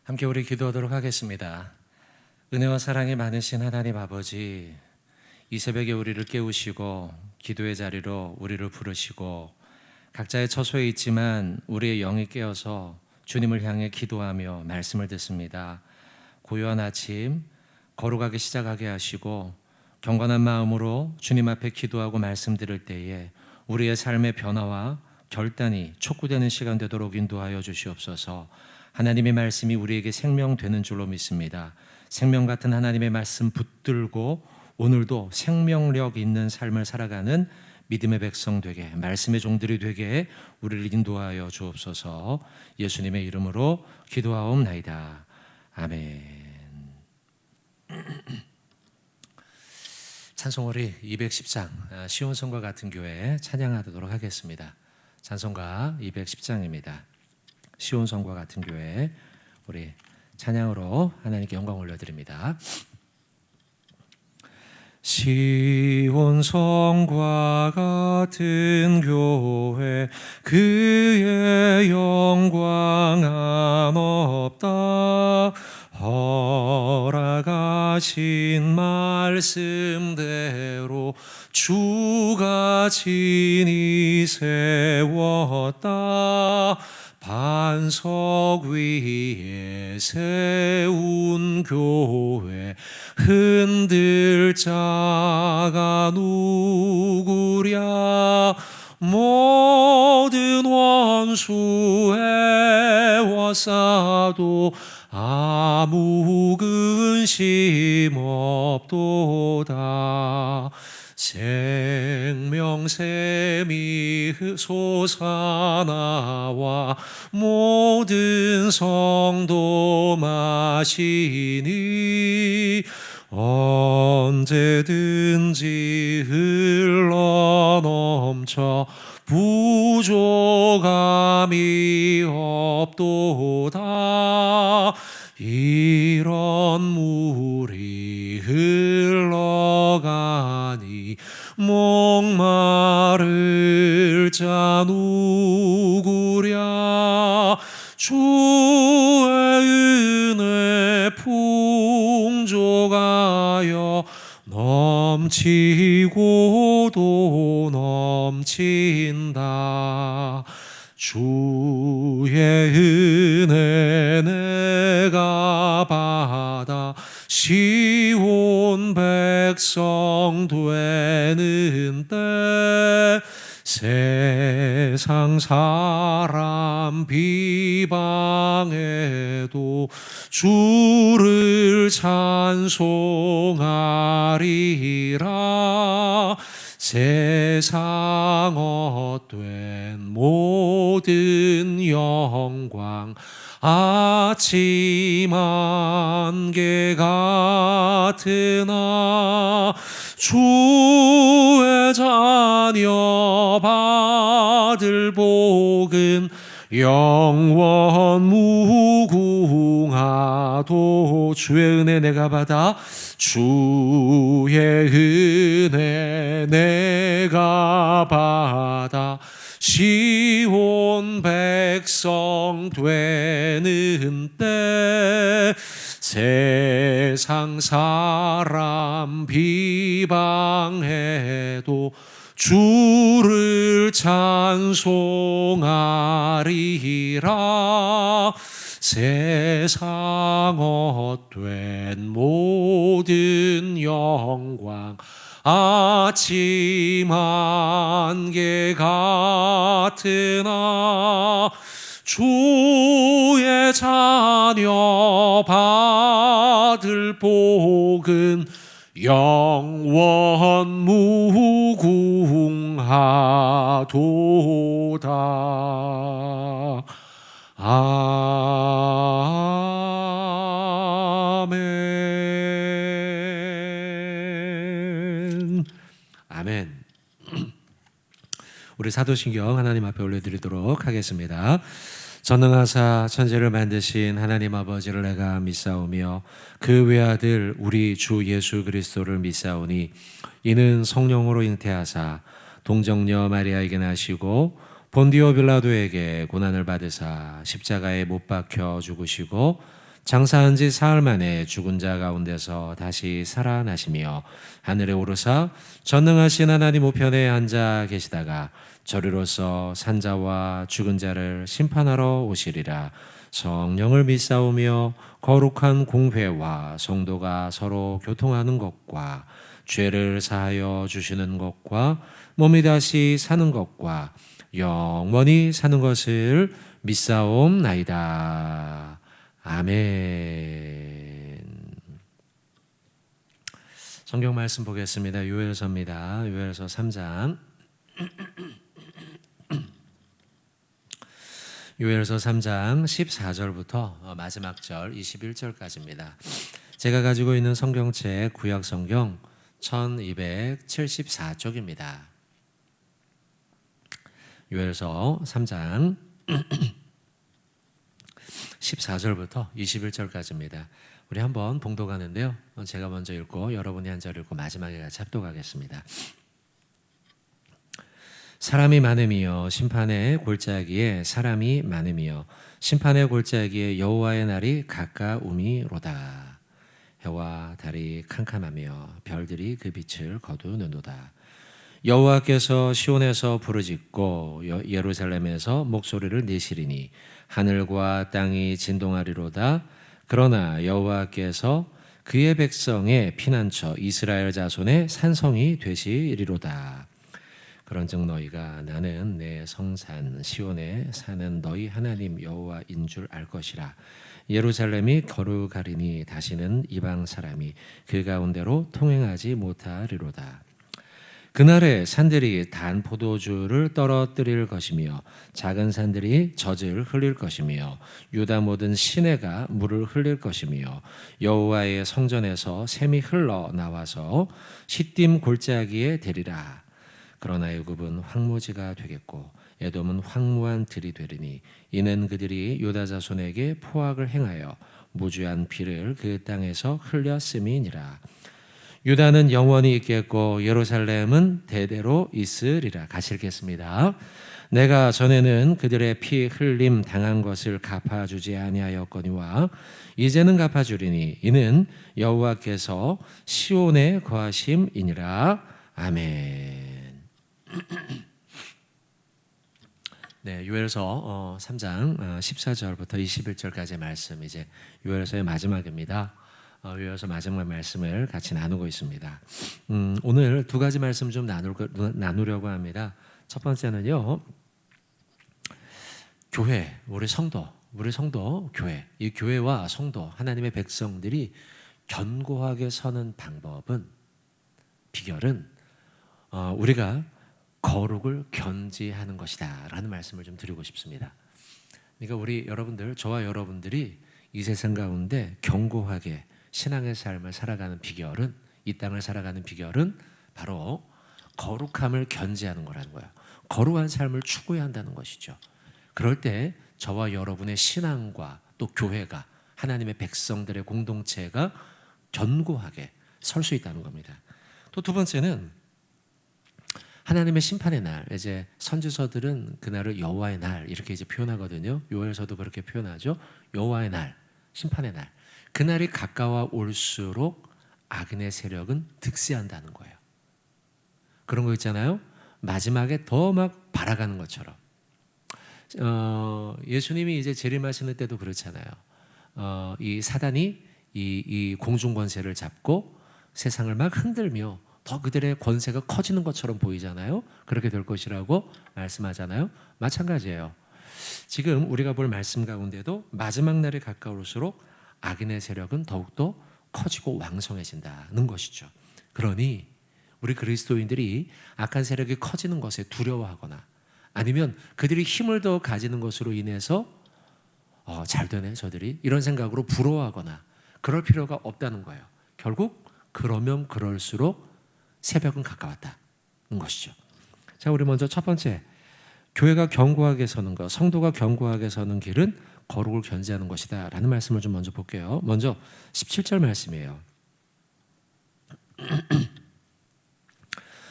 함께 우리 기도하도록 하겠습니다. 은혜와 사랑이 많으신 하나님 아버지, 이 새벽에 우리를 깨우시고 기도의 자리로 우리를 부르시고 각자의 처소에 있지만 우리의 영이 깨어서 주님을 향해 기도하며 말씀을 듣습니다. 고요한 아침 거룩하게 시작하게 하시고 경건한 마음으로 주님 앞에 기도하고 말씀 들을 때에 우리의 삶의 변화와 결단이 촉구되는 시간 되도록 인도하여 주시옵소서. 하나님의 말씀이 우리에게 생명되는 줄로 믿습니다. 생명 같은 하나님의 말씀 붙들고 오늘도 생명력 있는 삶을 살아가는 믿음의 백성 되게, 말씀의 종들이 되게 우리를 인도하여 주옵소서. 예수님의 이름으로 기도하옵나이다. 아멘. 찬송월이 210장 시온성과 같은 교회 찬양하도록 하겠습니다. 찬송가 210장입니다. 시온성과 같은 교회 우리 찬양으로 하나님께 영광 올려드립니다. 시온성과 같은 교회 그의 영광은 없다. 허락하신 말씀대로 주가 친히 세웠다. 반석 위에 세운 교회 흔들 자가 누구랴. 모든 원수 애워싸도 아무 근심 없도다. 생명샘이 솟아나와 모든 성도 마시니 언제든지 흘러넘쳐 부족함이 없도다. 이런 물이 흘러가니 목마를 자 누구랴. 주의 은혜 풍족하여 넘치고도 넘친다. 주의 은혜 내가 받아 시온 백성 되는 때 세상 사람 비방해도 주를 찬송하리라. 세상 헛된 모든 영광 아침 안개 같으나 주의 자녀 받을 복은 영원 무궁하도. 주의 은혜 내가 받아 주의 은혜 내가 받아 시온 백성 되는 때 세상 사람 비방해도 주를 찬송하리라. 세상 헛된 모든 영광 아침 안개 같으나 주의 자녀 받을 복은 영원 무궁하도다. 아멘. 아멘. 우리 사도신경 하나님 앞에 올려드리도록 하겠습니다. 전능하사 천지를 만드신 하나님 아버지를 내가 믿사오며 그 외아들 우리 주 예수 그리스도를 믿사오니 이는 성령으로 잉태하사 동정녀 마리아에게 나시고 본디오 빌라도에게 고난을 받으사 십자가에 못 박혀 죽으시고 장사한 지 사흘 만에 죽은 자 가운데서 다시 살아나시며 하늘에 오르사 전능하신 하나님 우편에 앉아 계시다가 저리로서 산자와 죽은 자를 심판하러 오시리라. 성령을 믿사오며 거룩한 공회와 성도가 서로 교통하는 것과 죄를 사하여 주시는 것과 몸이 다시 사는 것과 영원히 사는 것을 믿사옵나이다. 아멘. 성경 말씀 보겠습니다. 요엘서입니다. 요엘서 3장. 요엘서 3장 14절부터 마지막 절 21절까지입니다. 제가 가지고 있는 성경책 구약 성경 1274쪽입니다. 요엘서 3장 14절부터 21절까지입니다. 우리 한번 봉독하는데요. 제가 먼저 읽고 여러분이 한 절 읽고 마지막에 같이 합독하겠습니다. 사람이 많음이여 심판의 골짜기에 사람이 많음이여 심판의 골짜기에 여호와의 날이 가까우미로다. 해와 달이 캄캄하며 별들이 그 빛을 거두는도다. 여호와께서 시온에서 부르짖고 예루살렘에서 목소리를 내시리니 하늘과 땅이 진동하리로다. 그러나 여호와께서 그의 백성의 피난처 이스라엘 자손의 산성이 되시리로다. 그런즉 너희가 나는 내 성산 시온에 사는 너희 하나님 여호와인 줄 알 것이라. 예루살렘이 거룩하리니 다시는 이방 사람이 그 가운데로 통행하지 못하리로다. 그날에 산들이 단 포도주를 떨어뜨릴 것이며 작은 산들이 젖을 흘릴 것이며 유다 모든 시내가 물을 흘릴 것이며 여호와의 성전에서 샘이 흘러 나와서 시딤 골짜기에 대리라. 그러나 애굽은 황무지가 되겠고 에돔은 황무한 들이 되리니 이는 그들이 유다 자손에게 포악을 행하여 무주한 피를 그 땅에서 흘렸음이니라. 유다는 영원히 있겠고 예루살렘은 대대로 있으리라. 같이 읽겠습니다. 내가 전에는 그들의 피 흘림 당한 것을 갚아주지 아니하였거니와 이제는 갚아주리니 이는 여호와께서 시온에 거하심이니라. 아멘. 네, 요엘서 3장 14절부터 21절까지의 말씀, 이제 요엘서의 마지막입니다. 요엘서 마지막 말씀을 같이 나누고 있습니다. 오늘 두 가지 말씀 좀 나누려고 합니다. 첫 번째는요, 교회, 우리 성도, 교회, 이 교회와 성도, 하나님의 백성들이 견고하게 서는 방법은, 비결은 우리가 거룩을 견지하는 것이다 라는 말씀을 좀 드리고 싶습니다. 그러니까 우리 여러분들, 저와 여러분들이 이 세상 가운데 견고하게 신앙의 삶을 살아가는 비결은, 이 땅을 살아가는 비결은 바로 거룩함을 견지하는 거라는 거예요. 거룩한 삶을 추구해야 한다는 것이죠. 그럴 때 저와 여러분의 신앙과 또 교회가, 하나님의 백성들의 공동체가 견고하게 설 수 있다는 겁니다. 또 두 번째는 하나님의 심판의 날, 이제 선지서들은 그날을 여호와의 날 이렇게 이제 표현하거든요. 요엘서도 그렇게 표현하죠. 여호와의 날, 심판의 날. 그날이 가까워 올수록 악인의 세력은 득세한다는 거예요. 그런 거 있잖아요. 마지막에 더 막 발아가는 것처럼. 예수님이 이제 재림하시는 때도 그렇잖아요. 이 사단이 이 공중 권세를 잡고 세상을 막 흔들며 더 그들의 권세가 커지는 것처럼 보이잖아요. 그렇게 될 것이라고 말씀하잖아요. 마찬가지예요. 지금 우리가 볼 말씀 가운데도 마지막 날이 가까울수록 악인의 세력은 더욱더 커지고 왕성해진다는 것이죠. 그러니 우리 그리스도인들이 악한 세력이 커지는 것에 두려워하거나 아니면 그들이 힘을 더 가지는 것으로 인해서 잘 되네 저들이, 이런 생각으로 부러워하거나 그럴 필요가 없다는 거예요. 결국 그러면 그럴수록 새벽은 가까웠다는 것이죠. 자, 우리 먼저 첫 번째, 교회가 견고하게 서는 것, 성도가 견고하게 서는 길은 거룩을 견지하는 것이다 라는 말씀을 좀 먼저 볼게요. 먼저 17절 말씀이에요.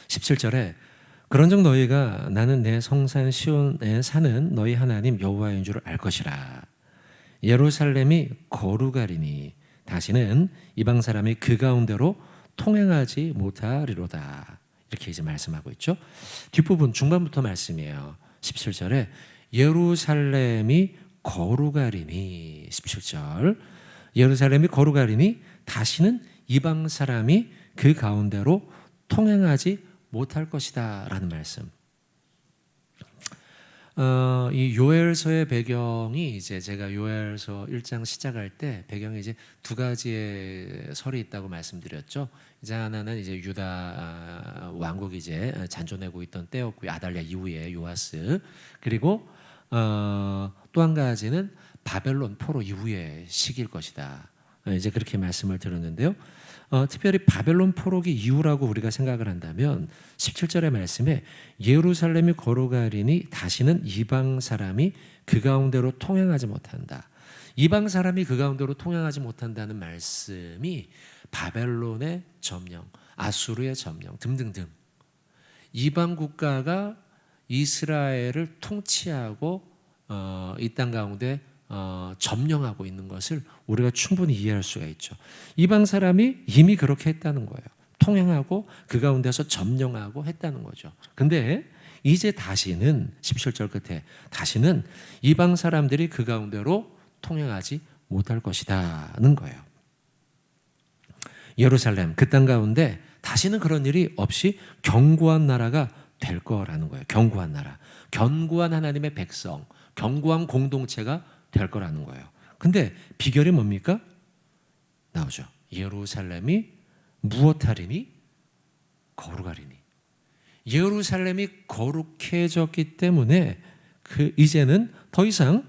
17절에 그런즉 너희가 나는 내 성산 시온에 사는 너희 하나님 여호와인 줄 알 것이라. 예루살렘이 거룩하리니 다시는 이방 사람이 그 가운데로 통행하지 못하리로다. 이렇게 이제 말씀하고 있죠. 뒷부분 중반부터 말씀이에요. 17절에 예루살렘이 거룩하리니 17절 예루살렘이 거룩하리니 다시는 이방 사람이 그 가운데로 통행하지 못할 것이다 라는 말씀. 이 요엘서의 배경이 이제 제가 요엘서 1장 시작할 때 배경에 이제 두 가지의 설이 있다고 말씀드렸죠. 이제 하나는 이제 유다 왕국이 이제 잔존하고 있던 때였고요. 아달랴 이후에 요아스. 그리고 또 한 가지는 바벨론 포로 이후의 시기일 것이다. 이제 그렇게 말씀을 드렸는데요. 특별히 바벨론 포로기 이후라고 우리가 생각을 한다면 17절의 말씀에 예루살렘이 거룩하리니 다시는 이방 사람이 그 가운데로 통행하지 못한다. 이방 사람이 그 가운데로 통행하지 못한다는 말씀이 바벨론의 점령, 아수르의 점령 등등등 이방 국가가 이스라엘을 통치하고 이 땅 가운데 점령하고 있는 것을 우리가 충분히 이해할 수가 있죠. 이방 사람이 이미 그렇게 했다는 거예요. 통행하고 그 가운데서 점령하고 했다는 거죠. 근데 이제 다시는 17절 끝에 다시는 이방 사람들이 그 가운데로 통행하지 못할 것이다는 거예요. 예루살렘 그 땅 가운데 다시는 그런 일이 없이 견고한 나라가 될 거라는 거예요. 견고한 나라, 견고한 하나님의 백성, 견고한 공동체가 될 거라는 거예요. 근데 비결이 뭡니까? 나오죠. 예루살렘이 무엇하리니? 거룩하리니. 예루살렘이 거룩해졌기 때문에 이제는 더 이상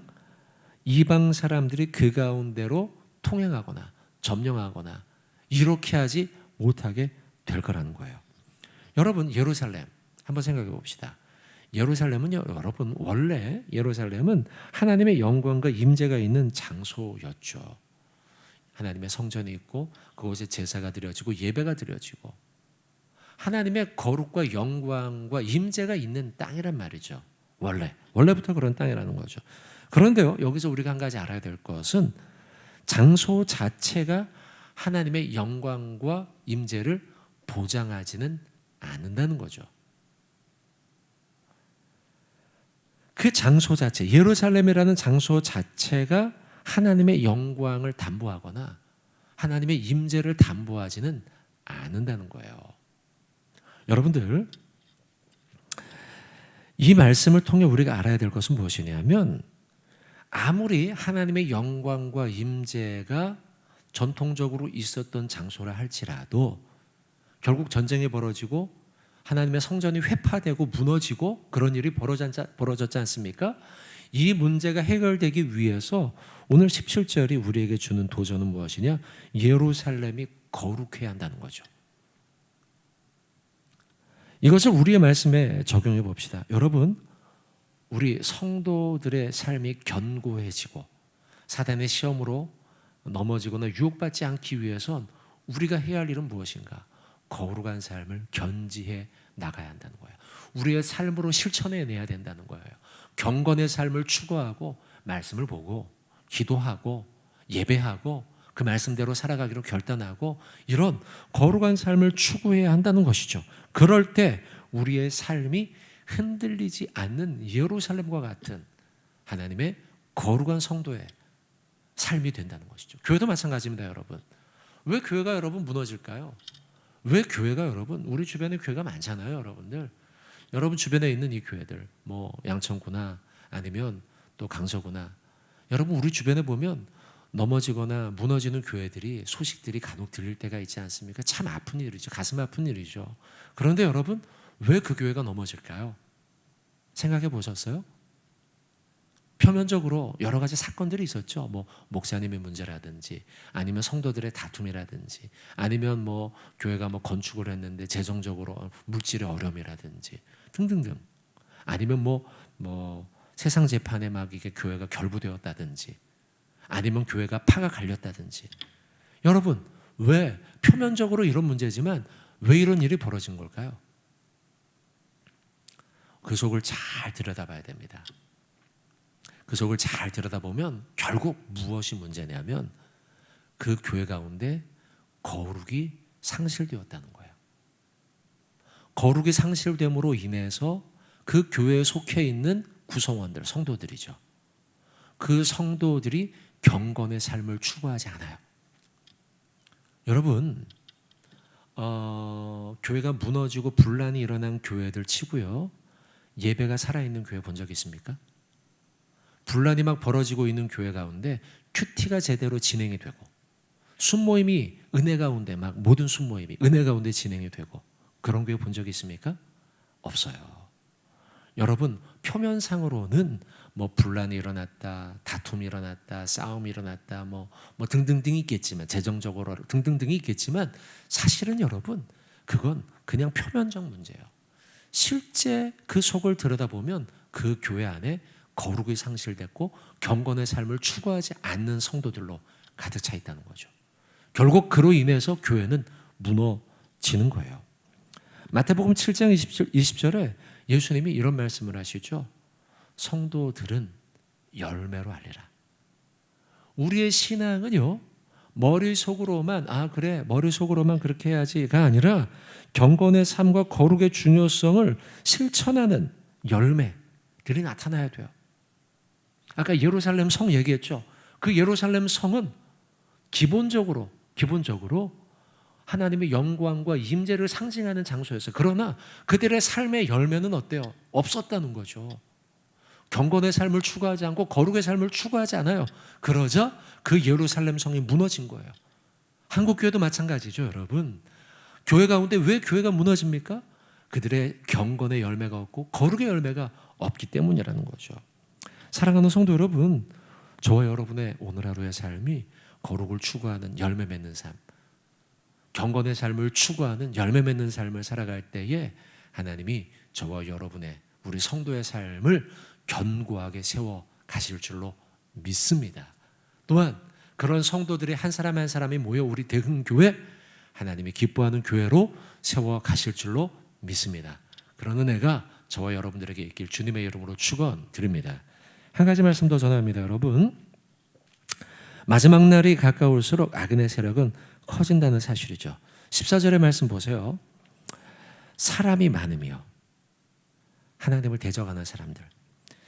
이방 사람들이 그 가운데로 통행하거나 점령하거나 이렇게 하지 못하게 될 거라는 거예요. 여러분 예루살렘 한번 생각해 봅시다. 예루살렘은요, 여러분 원래 예루살렘은 하나님의 영광과 임재가 있는 장소였죠. 하나님의 성전이 있고 그곳에 제사가 드려지고 예배가 드려지고 하나님의 거룩과 영광과 임재가 있는 땅이란 말이죠. 원래부터 그런 땅이라는 거죠. 그런데요, 여기서 우리가 한 가지 알아야 될 것은 장소 자체가 하나님의 영광과 임재를 보장하지는 않는다는 거죠. 그 장소 자체, 예루살렘이라는 장소 자체가 하나님의 영광을 담보하거나 하나님의 임재를 담보하지는 않는다는 거예요. 여러분들, 이 말씀을 통해 우리가 알아야 될 것은 무엇이냐면 아무리 하나님의 영광과 임재가 전통적으로 있었던 장소라 할지라도 결국 전쟁이 벌어지고 하나님의 성전이 회파되고 무너지고 그런 일이 벌어졌지 않습니까? 이 문제가 해결되기 위해서 오늘 17절이 우리에게 주는 도전은 무엇이냐? 예루살렘이 거룩해야 한다는 거죠. 이것을 우리의 말씀에 적용해 봅시다. 여러분, 우리 성도들의 삶이 견고해지고 사단의 시험으로 넘어지거나 유혹받지 않기 위해선 우리가 해야 할 일은 무엇인가? 거룩한 삶을 견지해 나가야 한다는 거예요. 우리의 삶으로 실천해내야 된다는 거예요. 경건의 삶을 추구하고 말씀을 보고 기도하고 예배하고 그 말씀대로 살아가기로 결단하고 이런 거룩한 삶을 추구해야 한다는 것이죠. 그럴 때 우리의 삶이 흔들리지 않는 예루살렘과 같은 하나님의 거룩한 성도의 삶이 된다는 것이죠. 교회도 마찬가지입니다, 여러분. 왜 교회가 여러분 무너질까요? 왜 교회가 여러분, 우리 주변에 교회가 많잖아요, 여러분들. 여러분 주변에 있는 이 교회들, 뭐 양천구나 아니면 또 강서구나. 여러분 우리 주변에 보면 넘어지거나 무너지는 교회들이 소식들이 간혹 들릴 때가 있지 않습니까? 참 아픈 일이죠. 가슴 아픈 일이죠. 그런데 여러분 왜 그 교회가 넘어질까요? 생각해 보셨어요? 표면적으로 여러 가지 사건들이 있었죠. 뭐 목사님의 문제라든지 아니면 성도들의 다툼이라든지 아니면 뭐 교회가 뭐 건축을 했는데 재정적으로 물질의 어려움이라든지 등등등 아니면 뭐 세상 재판에 막 이게 교회가 결부되었다든지 아니면 교회가 파가 갈렸다든지 여러분 왜 표면적으로 이런 문제지만 왜 이런 일이 벌어진 걸까요? 그 속을 잘 들여다봐야 됩니다. 그 그 속을 잘 들여다보면 결국 무엇이 문제냐면 그 교회 가운데 거룩이 상실되었다는 거예요. 거룩이 상실됨으로 인해서 그 교회에 속해 있는 구성원들, 성도들이죠. 그 성도들이 경건의 삶을 추구하지 않아요. 여러분, 교회가 무너지고 분란이 일어난 교회들 치고요, 예배가 살아있는 교회 본 적 있습니까? 분란이 막 벌어지고 있는 교회 가운데 큐티가 제대로 진행이 되고, 순모임이 은혜 가운데 막 모든 순모임이 은혜 가운데 진행이 되고, 그런 교회 본 적 있습니까? 없어요. 여러분, 표면상으로는 뭐 분란이 일어났다, 다툼이 일어났다, 싸움이 일어났다, 뭐 등등등이 있겠지만, 재정적으로 등등등이 있겠지만, 사실은 여러분, 그건 그냥 표면적 문제예요. 실제 그 속을 들여다보면 그 교회 안에 거룩이 상실됐고 경건의 삶을 추구하지 않는 성도들로 가득 차 있다는 거죠. 결국 그로 인해서 교회는 무너지는 거예요. 마태복음 7장 20절에 예수님이 이런 말씀을 하시죠. 성도들은 열매로 알리라. 우리의 신앙은요, 머릿속으로만 그래 머릿속으로만 그렇게 해야지가 아니라 경건의 삶과 거룩의 중요성을 실천하는 열매들이 나타나야 돼요. 아까 예루살렘 성 얘기했죠. 그 예루살렘 성은 기본적으로 하나님의 영광과 임재를 상징하는 장소였어요. 그러나 그들의 삶의 열매는 어때요? 없었다는 거죠. 경건의 삶을 추구하지 않고 거룩의 삶을 추구하지 않아요. 그러자 그 예루살렘 성이 무너진 거예요. 한국 교회도 마찬가지죠, 여러분. 교회 가운데 왜 교회가 무너집니까? 그들의 경건의 열매가 없고 거룩의 열매가 없기 때문이라는 거죠. 사랑하는 성도 여러분, 저와 여러분의 오늘 하루의 삶이 거룩을 추구하는 열매 맺는 삶, 경건의 삶을 추구하는 열매 맺는 삶을 살아갈 때에 하나님이 저와 여러분의 우리 성도의 삶을 견고하게 세워 가실 줄로 믿습니다. 또한 그런 성도들이 한 사람 한 사람이 모여 우리 대흥교회, 하나님이 기뻐하는 교회로 세워 가실 줄로 믿습니다. 그런 은혜가 저와 여러분들에게 있길 주님의 이름으로 축원드립니다. 한 가지 말씀 더 전합니다. 여러분, 마지막 날이 가까울수록 악인의 세력은 커진다는 사실이죠. 14절의 말씀 보세요. 사람이 많으며 하나님을 대적하는 사람들,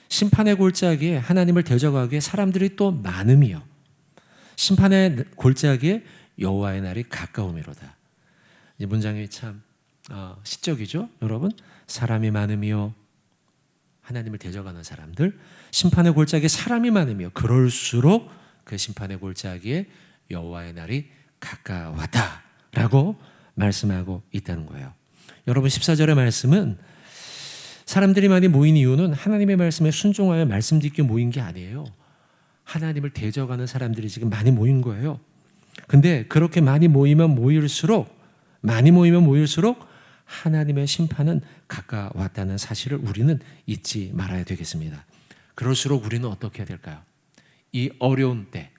심판의 골짜기에 하나님을 대적하기에 사람들이 또 많으며 심판의 골짜기에 여호와의 날이 가까우미로다. 이 문장이 참 시적이죠, 여러분. 사람이 많으며 하나님을 대적하는 사람들, 심판의 골짜기에 사람이 많으며 그럴수록 그 심판의 골짜기에 여호와의 날이 가까웠다라고 말씀하고 있다는 거예요. 여러분, 14절의 말씀은 사람들이 많이 모인 이유는 하나님의 말씀에 순종하여 말씀 듣기 모인 게 아니에요. 하나님을 대적하는 사람들이 지금 많이 모인 거예요. 근데 그렇게 많이 모이면 모일수록 하나님의 심판은 가까웠다는 사실을 우리는 잊지 말아야 되겠습니다. 그럴수록 우리는 어떻게 해야 될까요? 이 어려운 때,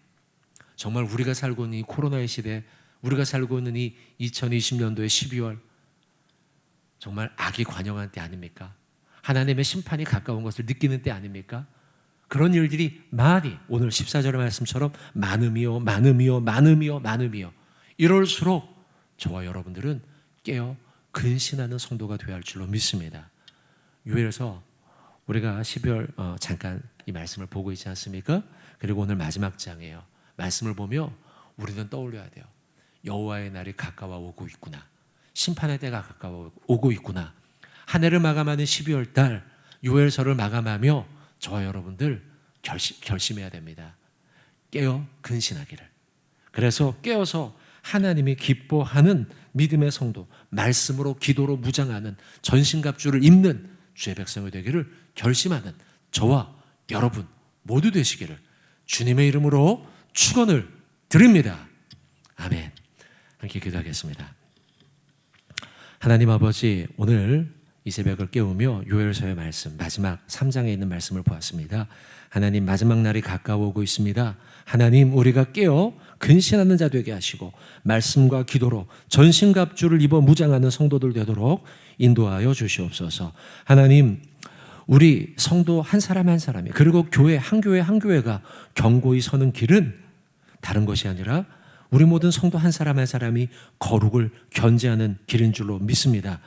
정말 우리가 살고 있는 이 코로나의 시대, 우리가 살고 있는 이 2020년도의 12월, 정말 악이 관영한 때 아닙니까? 하나님의 심판이 가까운 것을 느끼는 때 아닙니까? 그런 일들이 많이, 오늘 14절의 말씀처럼 많으며 이럴수록 저와 여러분들은 깨어 근신하는 성도가 되어야 할 줄로 믿습니다. 유엘서 우리가 12월 잠깐 이 말씀을 보고 있지 않습니까? 그리고 오늘 마지막 장이에요. 말씀을 보며 우리는 떠올려야 돼요. 여호와의 날이 가까워 오고 있구나. 심판의 때가 가까워 오고 있구나. 한 해를 마감하는 12월 달 요엘서를 마감하며 저와 여러분들 결심해야 됩니다. 깨어 근신하기를. 그래서 깨어서 하나님이 기뻐하는 믿음의 성도, 말씀으로 기도로 무장하는 전신갑주를 입는 주의 백성이 되기를 결심하는 저와 여러분 모두 되시기를 주님의 이름으로 축원을 드립니다. 아멘. 함께 기도하겠습니다. 하나님 아버지, 오늘 이 새벽을 깨우며 요엘서의 말씀, 마지막 3장에 있는 말씀을 보았습니다. 하나님, 마지막 날이 가까워오고 있습니다. 하나님, 우리가 깨어 근신하는 자 되게 하시고 말씀과 기도로 전신갑주를 입어 무장하는 성도들 되도록 인도하여 주시옵소서. 하나님, 우리 성도 한 사람 한 사람이, 그리고 교회 한 교회가 견고히 서는 길은 다른 것이 아니라 우리 모든 성도 한 사람 한 사람이 거룩을 견지하는 길인 줄로 믿습니다.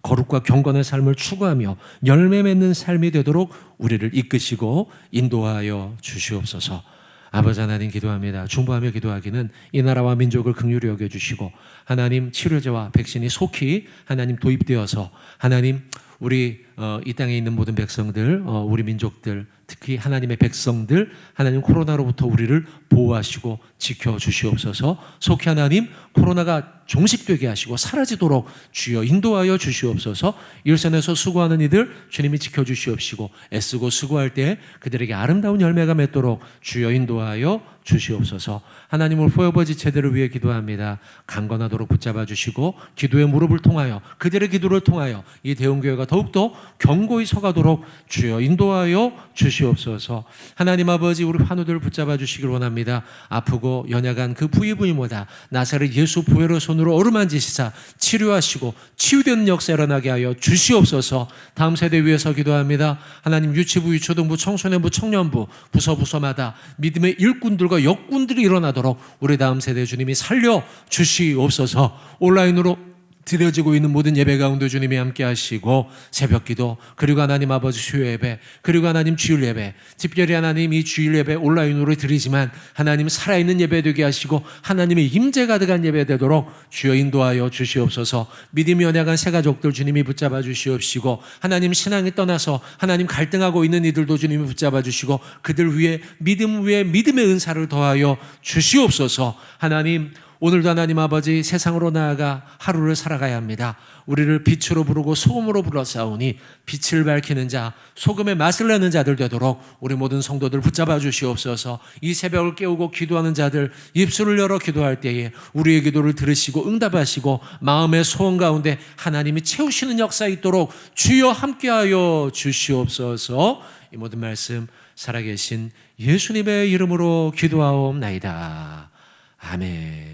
거룩과 경건의 삶을 추구하며 열매 맺는 삶이 되도록 우리를 이끄시고 인도하여 주시옵소서. 아버지 하나님 기도합니다. 중보하며 기도하기는 이 나라와 민족을 긍휼히 여겨주시고 하나님 치료제와 백신이 속히 하나님 도입되어서 하나님 우리 이 땅에 있는 모든 백성들, 우리 민족들, 특히 하나님의 백성들, 하나님 코로나로부터 우리를 보호하시고 지켜주시옵소서. 속히 하나님 코로나가 종식되게 하시고 사라지도록 주여 인도하여 주시옵소서. 일선에서 수고하는 이들 주님이 지켜주시옵시고 애쓰고 수고할 때 그들에게 아름다운 열매가 맺도록 주여 인도하여 주시옵소서. 하나님을 포여버지 체대를 위해 기도합니다. 강건하도록 붙잡아 주시고 기도의 무릎을 통하여 그들의 기도를 통하여 이 대웅교회가 더욱더 견고히 서가도록 주여 인도하여 주시옵소서. 하나님 아버지 우리 환우들 붙잡아 주시길 원합니다. 아프고 연약한 그 부위부위마다 나사렛 예수 보혈의 손으로 어루만지시사 치료하시고 치유되는 역사 일어나게 하여 주시옵소서. 다음 세대 위해서 기도합니다. 하나님 유치부, 유초등부, 청소년부, 청년부 부서마다 믿음의 일꾼들과 역군들이 일어나도록 우리 다음 세대 주님이 살려 주시옵소서. 온라인으로 드려지고 있는 모든 예배 가운데 주님이 함께 하시고 새벽기도 그리고 하나님 아버지 수요 예배 그리고 하나님 주일 예배 특별히 하나님 이 주일 예배 온라인으로 드리지만 하나님 살아있는 예배 되게 하시고 하나님의 임재 가득한 예배 되도록 주여 인도하여 주시옵소서. 믿음이 연약한 새 가족들 주님이 붙잡아 주시옵시고 하나님 신앙이 떠나서 하나님 갈등하고 있는 이들도 주님이 붙잡아 주시고 그들 위에 믿음 위에 믿음의 은사를 더하여 주시옵소서. 하나님 오늘도 하나님 아버지 세상으로 나아가 하루를 살아가야 합니다. 우리를 빛으로 부르고 소금으로 불러싸우니 빛을 밝히는 자, 소금의 맛을 내는 자들 되도록 우리 모든 성도들 붙잡아 주시옵소서. 이 새벽을 깨우고 기도하는 자들 입술을 열어 기도할 때에 우리의 기도를 들으시고 응답하시고 마음의 소원 가운데 하나님이 채우시는 역사 있도록 주여 함께하여 주시옵소서. 이 모든 말씀 살아계신 예수님의 이름으로 기도하옵나이다. 아멘.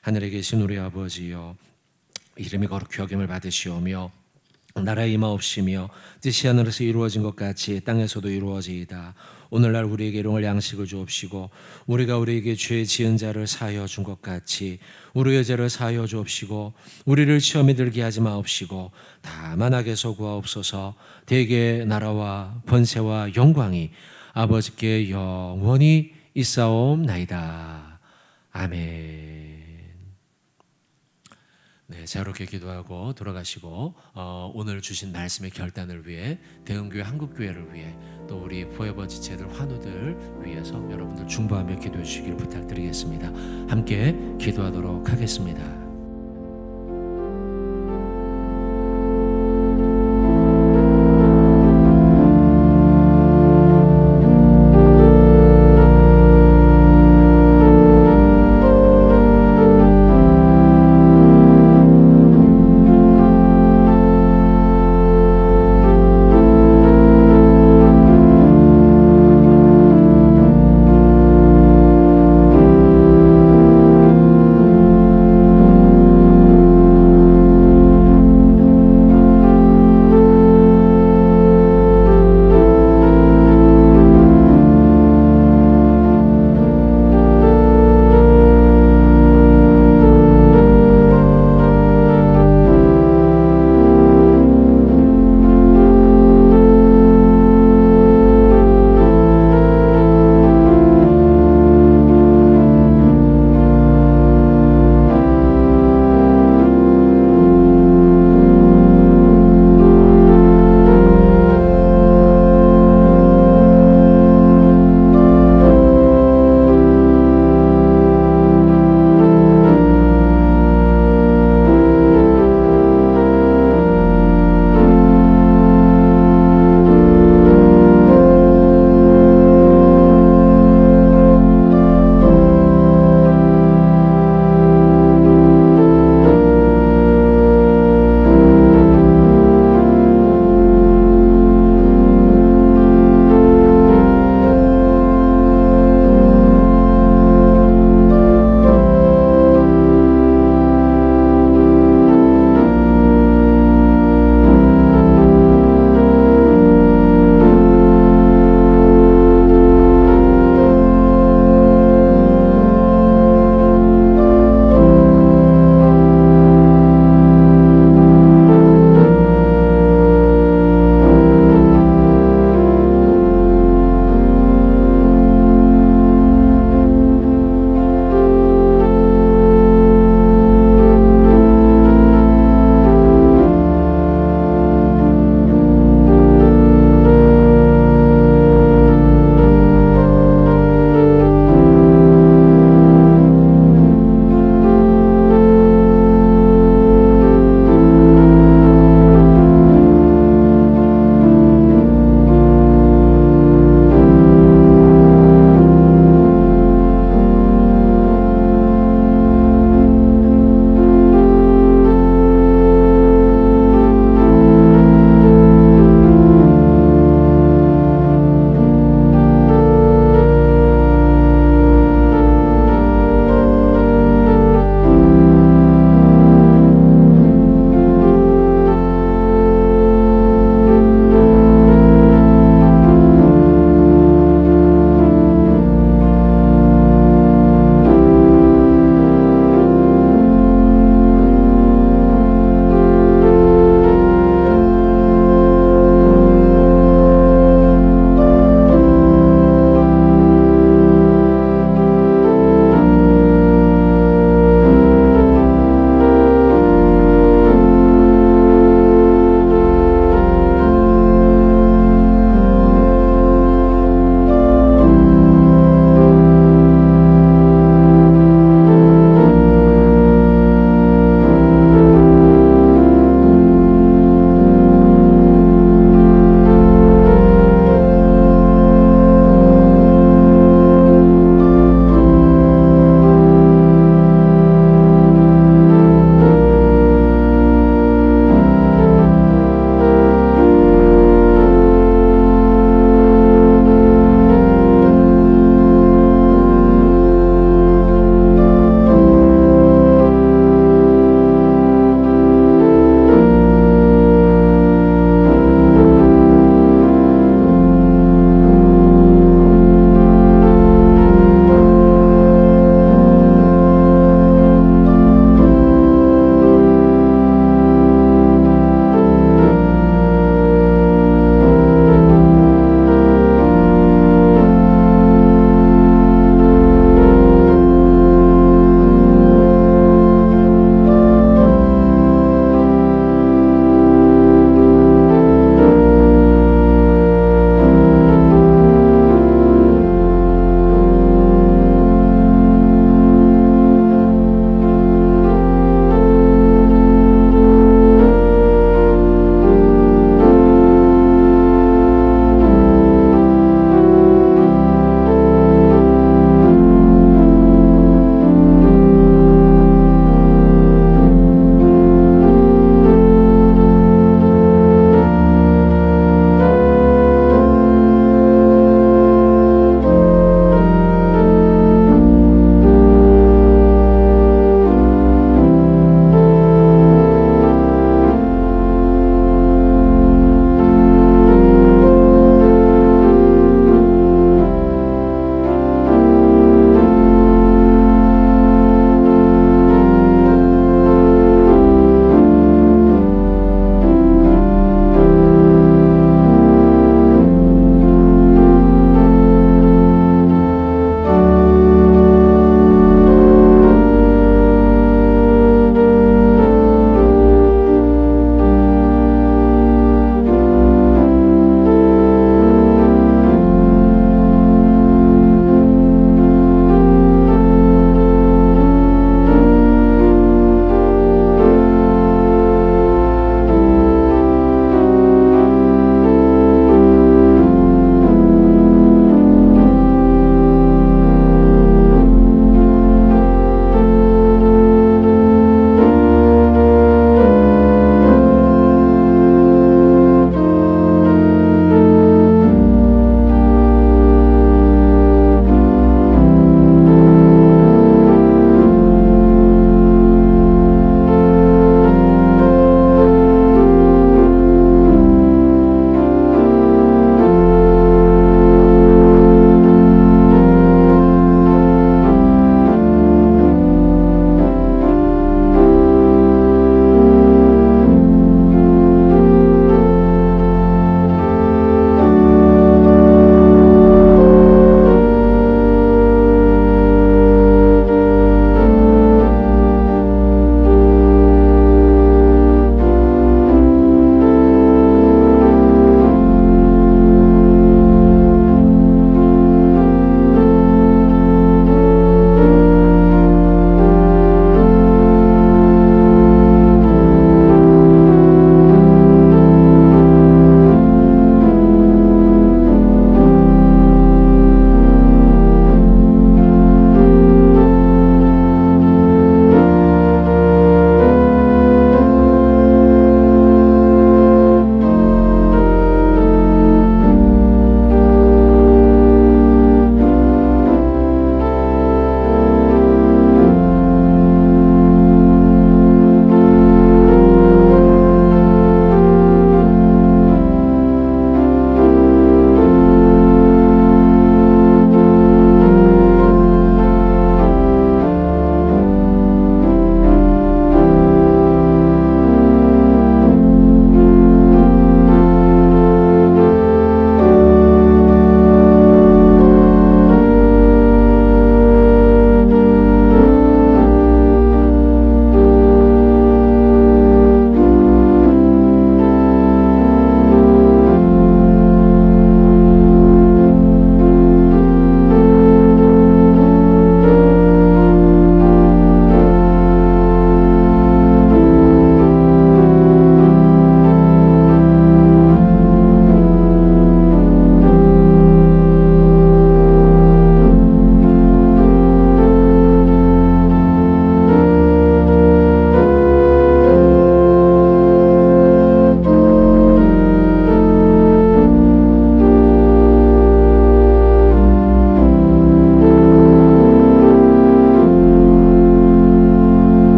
하늘에 계신 우리 아버지여, 이름이 거룩히 여김을 받으시오며 나라의 임하옵시며 뜻이 하늘에서 이루어진 것 같이 땅에서도 이루어지이다. 오늘날 우리에게 일용할 양식을 주옵시고 우리가 우리에게 죄 지은 자를 사하여 준 것 같이 우리의 죄를 사하여 주옵시고 우리를 시험에 들게 하지 마옵시고 다만 악에서 구하옵소서. 대개 나라와 번세와 영광이 아버지께 영원히 있사옵나이다. 아멘. 네, 자유롭게 기도하고 돌아가시고 오늘 주신 말씀의 결단을 위해 대흥교회 한국교회를 위해 또 우리 포에버 지체들 환우들 위해서 여러분들 중보하며 기도해 주시기를 부탁드리겠습니다. 함께 기도하도록 하겠습니다.